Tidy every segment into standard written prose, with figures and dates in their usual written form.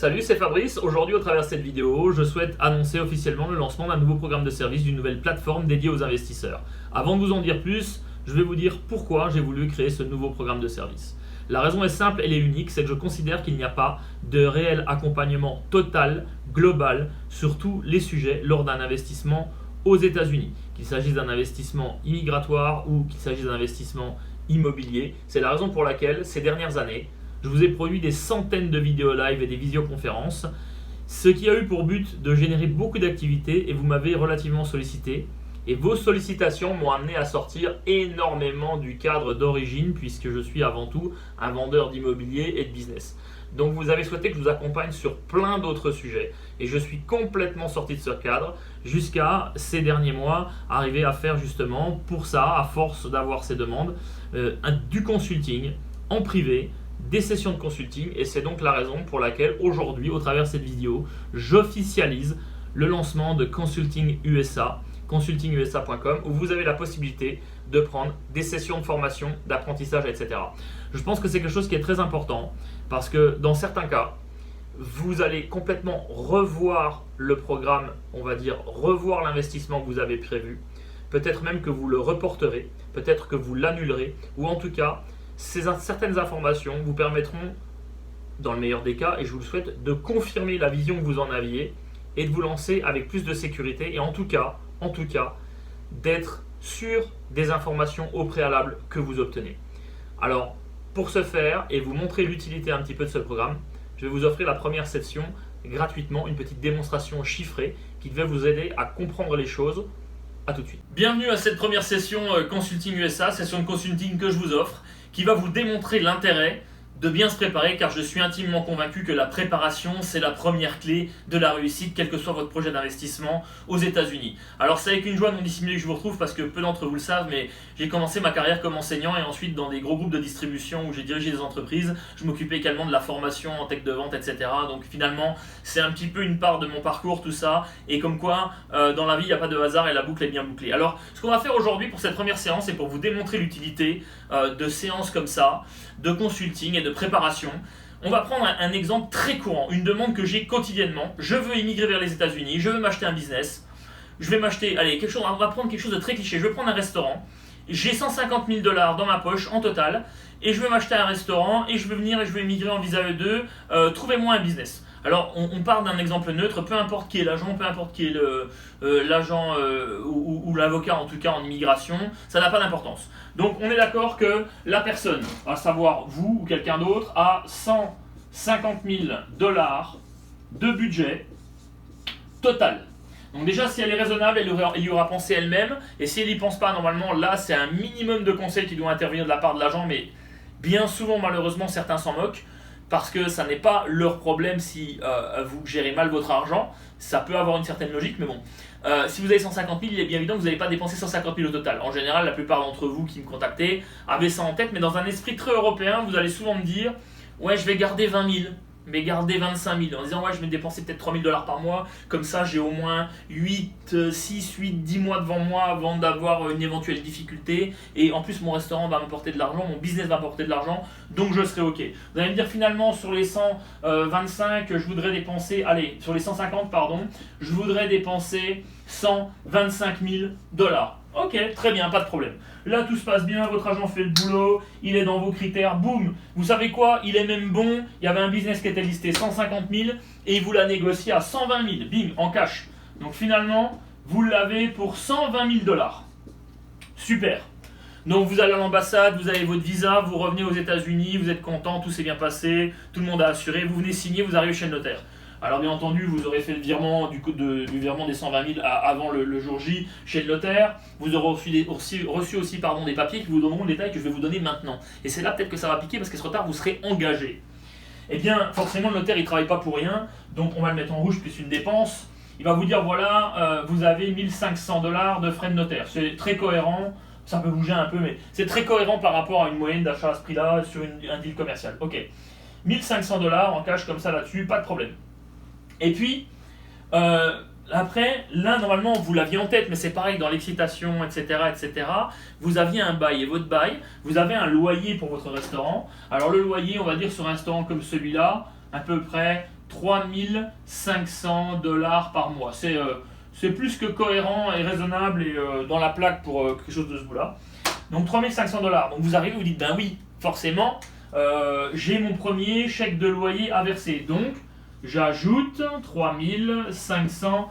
Salut, c'est Fabrice. Aujourd'hui, au travers de cette vidéo, je souhaite annoncer officiellement le lancement d'un nouveau programme de service, d'une nouvelle plateforme dédiée aux investisseurs. Avant de vous en dire plus, je vais vous dire pourquoi j'ai voulu créer ce nouveau programme de service. La raison est simple, elle est unique, c'est que je considère qu'il n'y a pas de réel accompagnement total, global, sur tous les sujets lors d'un investissement aux États-Unis. Qu'il s'agisse d'un investissement immigratoire ou qu'il s'agisse d'un investissement immobilier. C'est la raison pour laquelle, ces dernières années, je vous ai produit des centaines de vidéos live et des visioconférences, ce qui a eu pour but de générer beaucoup d'activités et vous m'avez relativement sollicité. Et vos sollicitations m'ont amené à sortir énormément du cadre d'origine puisque je suis avant tout un vendeur d'immobilier et de business. Donc vous avez souhaité que je vous accompagne sur plein d'autres sujets et je suis complètement sorti de ce cadre jusqu'à ces derniers mois arriver à faire justement pour ça, à force d'avoir ces demandes, du consulting en privé, des sessions de consulting et c'est donc la raison pour laquelle aujourd'hui au travers de cette vidéo j'officialise le lancement de Consulting USA, consultingusa.com où vous avez la possibilité de prendre des sessions de formation, d'apprentissage, etc. Je pense que c'est quelque chose qui est très important parce que dans certains cas vous allez complètement revoir le programme, on va dire revoir l'investissement que vous avez prévu, peut-être même que vous le reporterez, peut-être que vous l'annulerez ou en tout cas certaines informations vous permettront, dans le meilleur des cas, et je vous le souhaite, de confirmer la vision que vous en aviez et de vous lancer avec plus de sécurité et en tout cas, d'être sûr des informations au préalable que vous obtenez. Alors, pour ce faire et vous montrer l'utilité un petit peu de ce programme, je vais vous offrir la première session gratuitement, une petite démonstration chiffrée qui devait vous aider à comprendre les choses. A tout de suite. Bienvenue à cette première session Consulting USA, session de consulting que je vous offre, qui va vous démontrer l'intérêt de bien se préparer car je suis intimement convaincu que la préparation c'est la première clé de la réussite quel que soit votre projet d'investissement aux États-Unis. Alors c'est avec une joie non dissimulée que je vous retrouve parce que peu d'entre vous le savent mais j'ai commencé ma carrière comme enseignant et ensuite dans des gros groupes de distribution où j'ai dirigé des entreprises, je m'occupais également de la formation en tech de vente etc. Donc finalement c'est un petit peu une part de mon parcours tout ça et comme quoi dans la vie il n'y a pas de hasard et la boucle est bien bouclée. Alors ce qu'on va faire aujourd'hui pour cette première séance c'est pour vous démontrer l'utilité de séances comme ça, de consulting et de préparation. On va prendre un exemple très courant, une demande que j'ai quotidiennement. Je veux immigrer vers les États-Unis, je veux m'acheter un business, je vais m'acheter, allez, on va prendre quelque chose de très cliché, je veux prendre un restaurant, j'ai 150 000 $ dans ma poche en total, et je veux m'acheter un restaurant, et je veux venir et je veux immigrer en visa E2, trouvez-moi un business. Alors, on part d'un exemple neutre, peu importe qui est l'agent, peu importe qui est l'agent ou l'avocat en tout cas en immigration, ça n'a pas d'importance. Donc, on est d'accord que la personne, à savoir vous ou quelqu'un d'autre, a 150 000 $ de budget total. Donc déjà, si elle est raisonnable, elle y aura pensé elle-même, et si elle n'y pense pas, normalement, là, c'est un minimum de conseils qui doit intervenir de la part de l'agent, mais bien souvent, malheureusement, certains s'en moquent. Parce que ça n'est pas leur problème si vous gérez mal votre argent, ça peut avoir une certaine logique, mais bon. Si vous avez 150 000, il est bien évident que vous n'allez pas dépenser 150 000 au total. En général, la plupart d'entre vous qui me contactez avaient ça en tête, mais dans un esprit très européen, vous allez souvent me dire « Ouais, je vais garder 20 000 ». Mais garder 25 000 en disant ouais je vais dépenser peut-être 3 000 $ par mois, comme ça j'ai au moins 10 mois devant moi avant d'avoir une éventuelle difficulté et en plus mon restaurant va m'apporter de l'argent, mon business va m'apporter de l'argent, donc je serai ok. Vous allez me dire finalement sur les 125 je voudrais dépenser, allez sur les 150 pardon, je voudrais dépenser 125 000 $. Ok, très bien, pas de problème. Là, tout se passe bien, votre agent fait le boulot, il est dans vos critères, boum. Vous savez quoi? Il est même bon, il y avait un business qui était listé 150 000 et il vous l'a négocié à 120 000, bing, en cash. Donc finalement, vous l'avez pour 120 000 $. Super. Donc vous allez à l'ambassade, vous avez votre visa, vous revenez aux États-Unis, vous êtes content, tout s'est bien passé, tout le monde a assuré, vous venez signer, vous arrivez chez le notaire. Alors bien entendu, vous aurez fait le virement du virement des 120 000 avant le jour J chez le notaire. Vous aurez reçu aussi des papiers qui vous donneront le détail que je vais vous donner maintenant. Et c'est là peut-être que ça va piquer parce qu'à ce retard, vous serez engagé. Eh bien, forcément, le notaire, il ne travaille pas pour rien. Donc on va le mettre en rouge plus une dépense. Il va vous dire, voilà, vous avez 1 500 $ de frais de notaire. C'est très cohérent. Ça peut bouger un peu, mais c'est très cohérent par rapport à une moyenne d'achat à ce prix-là sur un deal commercial. Ok. 1 500 $ en cash comme ça là-dessus, pas de problème. Et puis, après, là, normalement, vous l'aviez en tête, mais c'est pareil dans l'excitation, etc., etc. Vous aviez un bail, et votre bail, vous avez un loyer pour votre restaurant. Alors, le loyer, on va dire sur un restaurant comme celui-là, à peu près $3500 par mois. C'est plus que cohérent et raisonnable et dans la plaque pour quelque chose de ce goût-là. Donc $3500. Donc vous arrivez, vous dites, ben oui, forcément, j'ai mon premier chèque de loyer à verser. Donc j'ajoute $3500.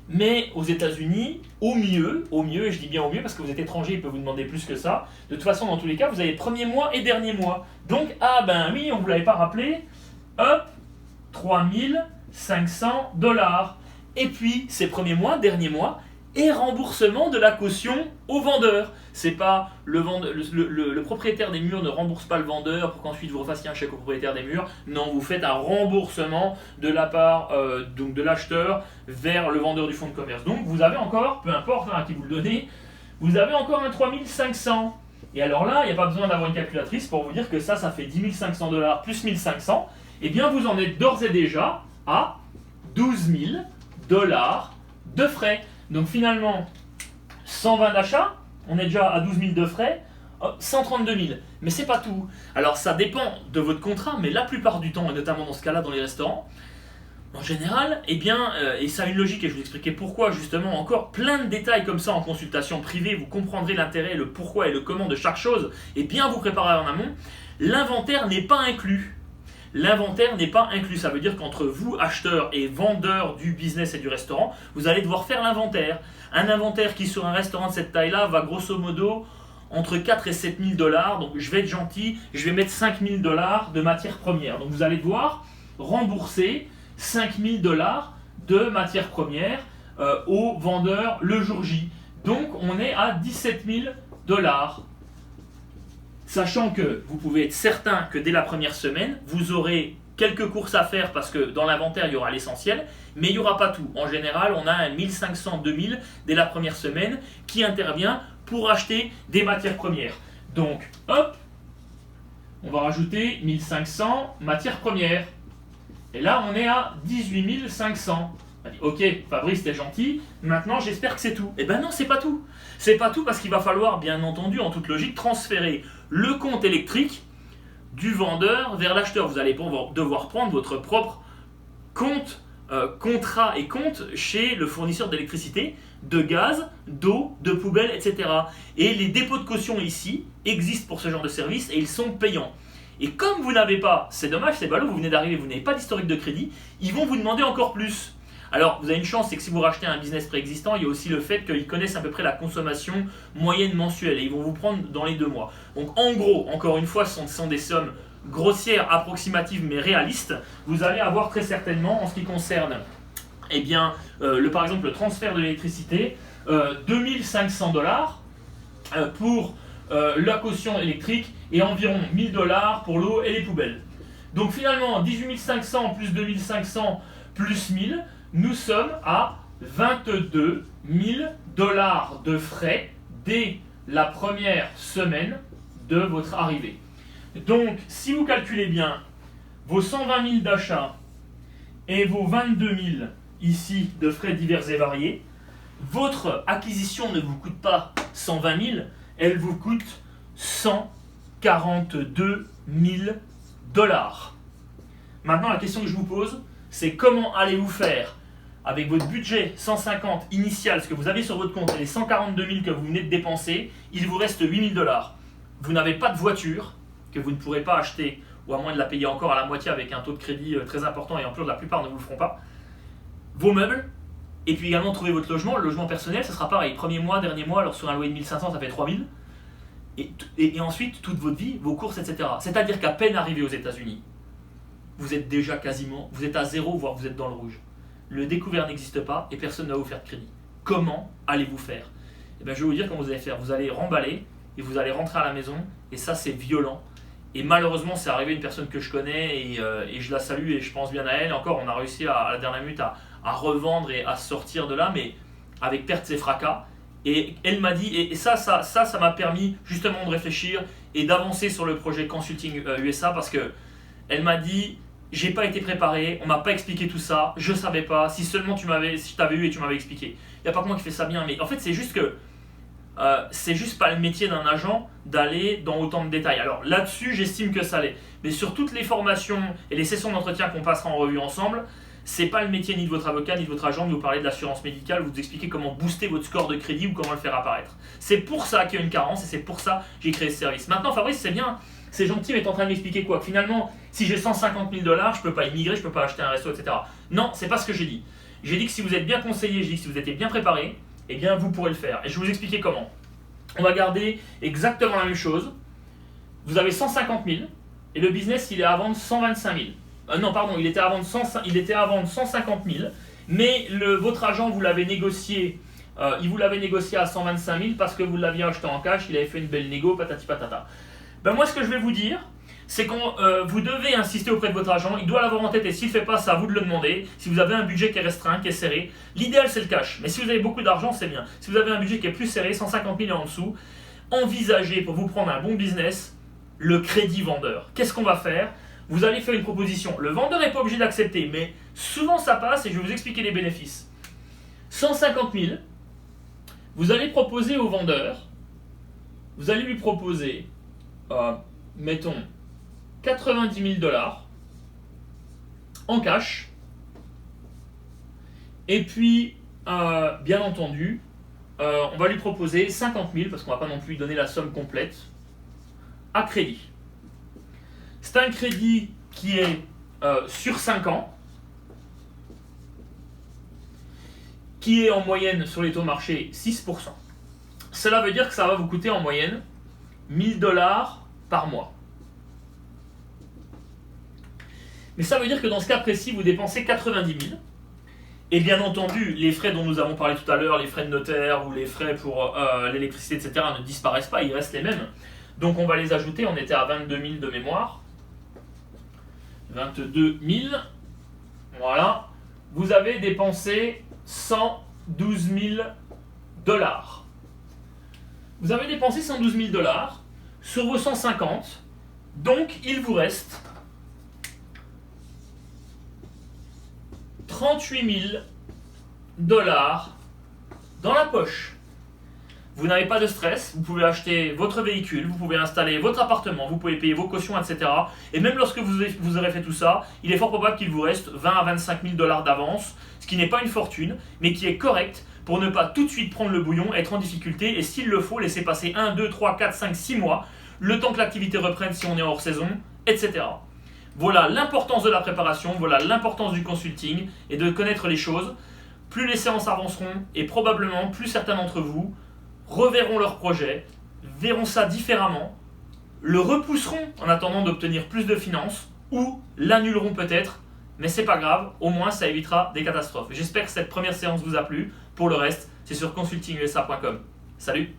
Mais aux États-Unis, au mieux, et je dis bien au mieux parce que vous êtes étranger, il peut vous demander plus que ça. De toute façon, dans tous les cas, vous avez premier mois et dernier mois. Donc, ah ben oui, on ne vous l'avait pas rappelé, hop, $3500. Et puis, ces premiers mois, dernier mois, et remboursement de la caution au vendeur. C'est pas le propriétaire des murs ne rembourse pas le vendeur pour qu'ensuite vous refassiez un chèque au propriétaire des murs. Non, vous faites un remboursement de la part donc de l'acheteur vers le vendeur du fonds de commerce. Donc vous avez encore, peu importe à qui vous le donnez, vous avez encore un 3500. Et alors là, il n'y a pas besoin d'avoir une calculatrice pour vous dire que ça fait $10 500 plus 1500. Et bien vous en êtes d'ores et déjà à $12 000 de frais. Donc finalement, 120 d'achats, on est déjà à 12 000 de frais, 132 000. Mais c'est pas tout. Alors ça dépend de votre contrat, mais la plupart du temps, et notamment dans ce cas-là dans les restaurants, en général, eh bien, et ça a une logique, et je vais vous expliquer pourquoi, justement, encore plein de détails comme ça en consultation privée, vous comprendrez l'intérêt, le pourquoi et le comment de chaque chose, et bien vous préparer en amont. L'inventaire n'est pas inclus. L'inventaire n'est pas inclus, ça veut dire qu'entre vous, acheteurs et vendeurs du business et du restaurant, vous allez devoir faire l'inventaire. Un inventaire qui sur un restaurant de cette taille-là va grosso modo entre 4 et 7 000 $, donc je vais être gentil, je vais mettre 5 000 $ de matières premières. Donc vous allez devoir rembourser 5 000 $ de matières premières au vendeur le jour J. Donc on est à 17 000 $. Sachant que vous pouvez être certain que dès la première semaine, vous aurez quelques courses à faire parce que dans l'inventaire, il y aura l'essentiel, mais il n'y aura pas tout. En général, on a un 1500, 2000 dès la première semaine qui intervient pour acheter des matières premières. Donc, hop, on va rajouter 1500 matières premières. Et là, on est à 18 500. Ok, Fabrice, t'es gentil, maintenant j'espère que c'est tout. Eh ben non, c'est pas tout. C'est pas tout parce qu'il va falloir, bien entendu, en toute logique, transférer le compte électrique du vendeur vers l'acheteur. Vous allez devoir prendre votre propre compte, contrat et compte chez le fournisseur d'électricité, de gaz, d'eau, de poubelle, etc. Et les dépôts de caution ici existent pour ce genre de service et ils sont payants. Et comme vous n'avez pas, c'est dommage, c'est ballot, vous venez d'arriver, vous n'avez pas d'historique de crédit, ils vont vous demander encore plus. Alors, vous avez une chance, c'est que si vous rachetez un business préexistant, il y a aussi le fait qu'ils connaissent à peu près la consommation moyenne mensuelle et ils vont vous prendre dans les 2 mois. Donc, en gros, encore une fois, ce sont des sommes grossières, approximatives, mais réalistes. Vous allez avoir très certainement, en ce qui concerne, eh bien, par exemple, le transfert de l'électricité, 2500 $ pour la caution électrique et environ 1000 $ pour l'eau et les poubelles. Donc, finalement, 18 500 plus 2500 plus 1000, nous sommes à 22 000 $ de frais dès la première semaine de votre arrivée. Donc, si vous calculez bien vos 120 000 d'achat et vos 22 000 ici de frais divers et variés, votre acquisition ne vous coûte pas 120 000, elle vous coûte 142 000 $. Maintenant, la question que je vous pose, c'est comment allez-vous faire avec votre budget 150 initial, ce que vous avez sur votre compte, et les 142 000 que vous venez de dépenser, il vous reste 8 000 $. Vous n'avez pas de voiture que vous ne pourrez pas acheter, ou à moins de la payer encore à la moitié avec un taux de crédit très important, et en plus la plupart ne vous le feront pas. Vos meubles, et puis également trouver votre logement. Le logement personnel, ce sera pareil. Premier mois, dernier mois, alors sur un loyer de 1500, ça fait 3 000. Et ensuite, toute votre vie, vos courses, etc. C'est-à-dire qu'à peine arrivé aux États-Unis, vous êtes déjà quasiment, vous êtes à zéro, voire vous êtes dans le rouge. Le découvert n'existe pas et personne ne va vous faire de crédit. Comment allez-vous faire? Eh bien, je vais vous dire comment vous allez faire. Vous allez remballer et vous allez rentrer à la maison, et ça, c'est violent. Et malheureusement, c'est arrivé à une personne que je connais et je la salue et je pense bien à elle. Et encore, on a réussi à la dernière minute à revendre et à sortir de là, mais avec pertes et fracas. Et elle m'a dit, et ça m'a permis justement de réfléchir et d'avancer sur le projet Consulting USA, parce que elle m'a dit, j'ai pas été préparé, on m'a pas expliqué tout ça, je savais pas, si seulement si je t'avais eu et tu m'avais expliqué. Il n'y a pas que moi qui fais ça bien, mais en fait c'est juste que c'est juste pas le métier d'un agent d'aller dans autant de détails. Alors là-dessus, j'estime que ça l'est. Mais sur toutes les formations et les sessions d'entretien qu'on passera en revue ensemble, c'est pas le métier ni de votre avocat ni de votre agent de vous parler de l'assurance médicale, vous expliquer comment booster votre score de crédit ou comment le faire apparaître. C'est pour ça qu'il y a une carence et c'est pour ça que j'ai créé ce service. Maintenant, Fabrice, c'est bien, c'est gentil, mais t'es en train de m'expliquer quoi? Que finalement, si j'ai 150 000 $, je peux pas immigrer, je peux pas acheter un resto, etc. Non, c'est pas ce que j'ai dit. J'ai dit que si vous êtes bien conseillé, j'ai dit que si vous êtes bien préparé, eh bien vous pourrez le faire. Et je vais vous expliquer comment. On va garder exactement la même chose. Vous avez 150 000 et le business il est à vendre 125 000. Non, pardon, il était à vendre 150 000, mais votre agent vous l'avait négocié, il vous l'avait négocié à 125 000 parce que vous l'aviez acheté en cash, il avait fait une belle négo, patati patata. Ben moi, ce que je vais vous dire, c'est que vous devez insister auprès de votre agent, il doit l'avoir en tête et s'il ne le fait pas, c'est à vous de le demander. Si vous avez un budget qui est restreint, qui est serré, l'idéal c'est le cash, mais si vous avez beaucoup d'argent, c'est bien. Si vous avez un budget qui est plus serré, 150 000 et en dessous, envisagez pour vous prendre un bon business, le crédit vendeur. Qu'est-ce qu'on va faire? Vous allez faire une proposition. Le vendeur n'est pas obligé d'accepter, mais souvent ça passe et je vais vous expliquer les bénéfices. 150 000, vous allez proposer au vendeur, vous allez lui proposer, mettons, 90 000 $ en cash. Et puis, bien entendu, on va lui proposer 50 000, parce qu'on ne va pas non plus lui donner la somme complète, à crédit. C'est un crédit qui est sur 5 ans, qui est en moyenne sur les taux marché 6%. Cela veut dire que ça va vous coûter en moyenne 1 000 $ par mois. Mais ça veut dire que dans ce cas précis, vous dépensez 90 000. Et bien entendu, les frais dont nous avons parlé tout à l'heure, les frais de notaire ou les frais pour l'électricité, etc., ne disparaissent pas, ils restent les mêmes. Donc on va les ajouter, on était à 22 000 de mémoire. 22 000, voilà. Vous avez dépensé 112 000 $. Vous avez dépensé 112 000 $ sur vos 150, donc il vous reste 38 000 $ dans la poche. Vous n'avez pas de stress, vous pouvez acheter votre véhicule, vous pouvez installer votre appartement, vous pouvez payer vos cautions, etc. Et même lorsque vous aurez fait tout ça, il est fort probable qu'il vous reste 20 à 25 000 $ d'avance, ce qui n'est pas une fortune, mais qui est correct pour ne pas tout de suite prendre le bouillon, être en difficulté, et s'il le faut, laisser passer 1, 2, 3, 4, 5, 6 mois, le temps que l'activité reprenne si on est hors saison, etc. Voilà l'importance de la préparation, voilà l'importance du consulting et de connaître les choses. Plus les séances avanceront et probablement plus certains d'entre vous reverront leur projet, verront ça différemment, le repousseront en attendant d'obtenir plus de finances ou l'annuleront peut-être, mais c'est pas grave, au moins ça évitera des catastrophes. J'espère que cette première séance vous a plu. Pour le reste, c'est sur consultingusa.com. Salut!